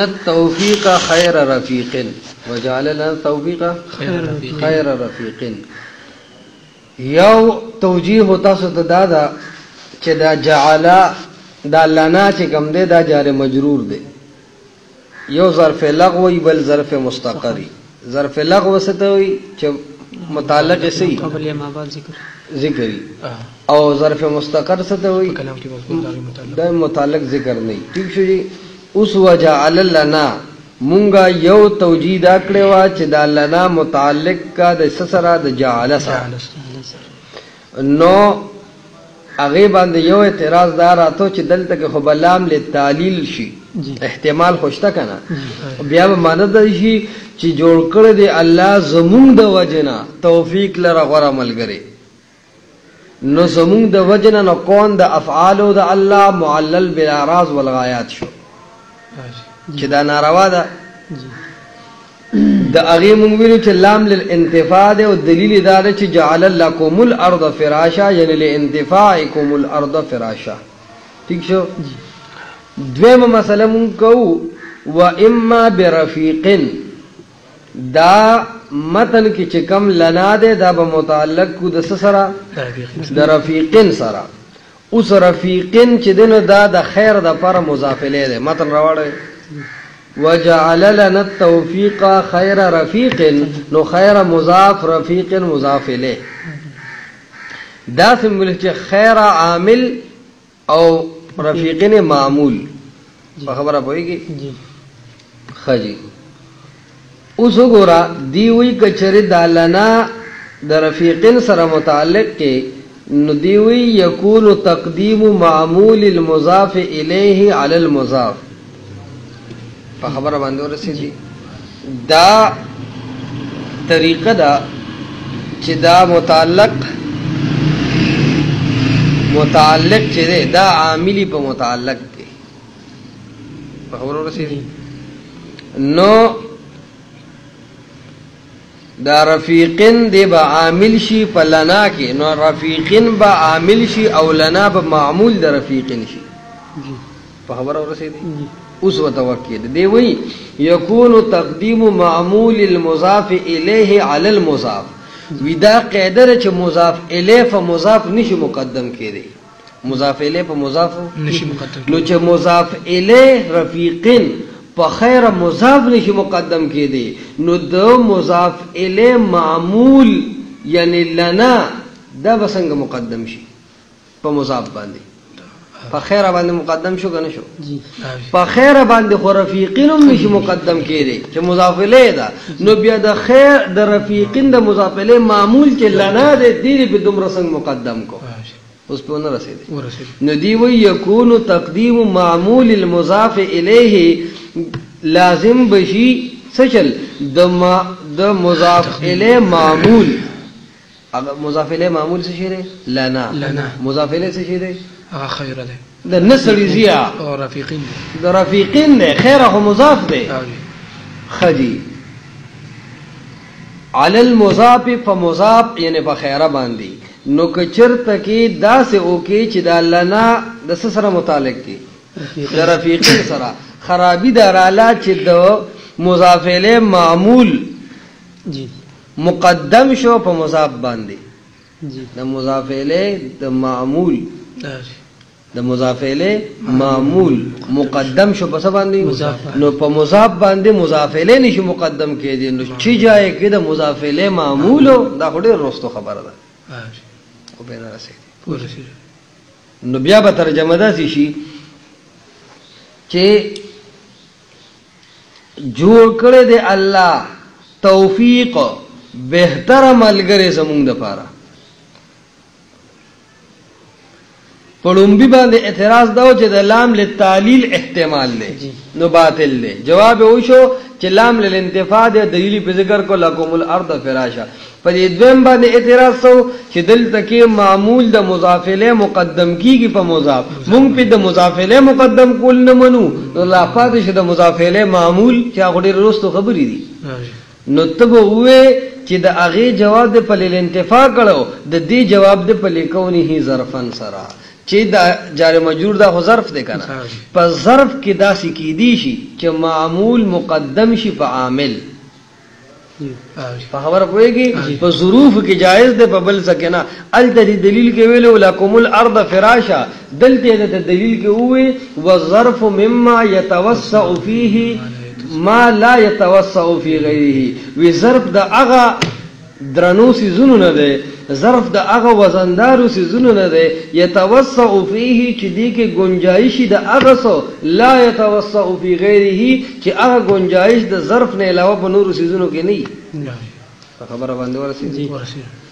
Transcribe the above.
التوفیق خیر رفیق وجعل لنا التوفیق خیر رفیق. یو توجیه ہوتا سو دادا چې دا جعلا دا لنا چې کم دے دا جار مجرور دے. یو ظرف لغوی بل ظرف مستقری. ظرف لغو ستوي چې متعلق سی ذکری او ظرف مستقر ستوي دا متعلق ذکر نہیں. ٹھیک شو جی. اس وجعل لنا مونگا یو توجیه دا کړی وا چې دا لنا متعلق کا د سسرا د جعل سره نو هغه باندې یو اعتراض دار راته چې دلته کې خو بلام للتعلیل شي احتمال خوشته کنه بیا به مدد شي چې جوړ کړی دی الله زمونږ د وجنا توفیق لره غره ملګری نو زمونږ د وجنا نو کون د افعال او د الله معلل بالاراض والغایات شو چې دا ناروا ده. د هغه مونږ ویلو چې لام للانتفاع ده او دلیل دا ده چې جعل لكم الارض فراشا یعنی لانتفاعكم الارض فراشا. ٹھیک شو. دویمه مسله مونږ کوو و اما برفیق دا متن کې چې کم لنا ده دا به متعلق کو د سره د رفیقین سره. اوس رفیقین چې دنه دا د خیر د پر مضاف الیه ده متن راوړل وجعل لنا التوفيق خير رفيق نو خير مضاف رفيق مضاف الیه دا سمبل چې خیر عامل او رفیقین معمول په خبره پويږي خجی. اوس وګوره دی وی کچری دالنا د رفیقین سره متعلق کې نو دی وی یکون تقدیم معمول المضاف الیه علی المضاف په خبره باندې ورسېږي. دا طریقه دا چې دا متعلق چې دی دا عاملی په متعلق دی په خبره ورسېږي. نو دا رفیقین دی با عامل شي په لنا کې نو رفیقین با عامل شي او لنا با معمول د رفیقین شي په خبره ورسېږي. اوس وتوکید دی وی یکون تقدیم معمول المضاف الیه علی المضاف ودا قاعده چې مضاف الیه فمضاف نشي مقدم کېږي مضاف الیه په مضاف نشي مقدم نو چې مضاف الیه رفیقین په خیر مضاف نشي مقدم کېږي نو د مضاف الیه معمول یعنی لنا دا بسنګ مقدم شي په مضاف باندې په خیر باندې مقدم شو کنه شو په خیر باندې خو رفیقین هم نشي مقدم کېږي چې مضاف الیه ده نو بیا د خیر د رفیقین د مضاف الیه معمول چې لنا ده دې په دومره څنګه مقدم کو اوس په نه رسیدي نو دی وی یکون تقدیم معمول المضاف الیه لازم بشي سچل د مضاف الیه معمول اگر مضاف الیه معمول څه شي لنا مضاف الیه څه شي هغه خیر ده د نسل زیا او رفیقین ده د رفیقین ده خیر هو مضاف ده خدی علی المضاف فمضاف یعنی په خیره باندې نو کچرته کې داسې اوکي چې د لنا د سره متعلق دي د رفیقین سره خرابی دراله چې د مضاف الیه معمول مقدم شو په مضاف باندې د مضاف الیه د معمول د مضاف الیه معمول مقدم شو په څه باندې نو په مضاف باندې مضاف الیه نشي مقدم کېدی نو چې جای کې د مضاف الیه معمول دا خو ډېر رستو خبره ده او به نه رسېږي. نو بیا به ترجمه داسې شي چې جوړ کړی دی الله توفیق بهتر ملګری زمونږ دپاره. پړومبي باندې اعتراض دا چې د لام للتعلیل احتمال دی نو باطل دی. جواب وشو چې لام للانتفاع دی دلیل په ذکر کو لکم الارض فراشا. په دې دویم باندې اعتراض سو چې دلته کې معمول د مضاف الیه مقدم کیږي په مضاف مونږ په د مضاف الیه مقدم کول نه منو نو لا پاتې شه د مضاف الیه معمول چې هغه ډېر وروستو خبرې دي نو ته به وې چې د هغې جواب د په للانتفاع کړو د دې جواب د په لیکونه ظرفن سره چې دا جار مجرور دا خو ظرف دی کنه په ظرف کې داسې کیدی شي چې معمول مقدم شي په عامل په خبره پوهیږي په ظروف کې جایز دی په بل سکه نه ال د دلیل کې ویلو لکم الارض فراشا دلته د دلیل کې وې والظرف مما يتوسع فيه ما لا يتوسع في غيره وی ظرف د هغه درنو سي زونو نه دی ظرف د هغه وزندارو سي زونو نه دی يتوسع فيه چې دی کې گنجائش د هغه سو لا يتوسع في غيره چې هغه گنجائش د ظرف نه علاوه په نورو سيزونو کې نه خبره باندې ورسېږي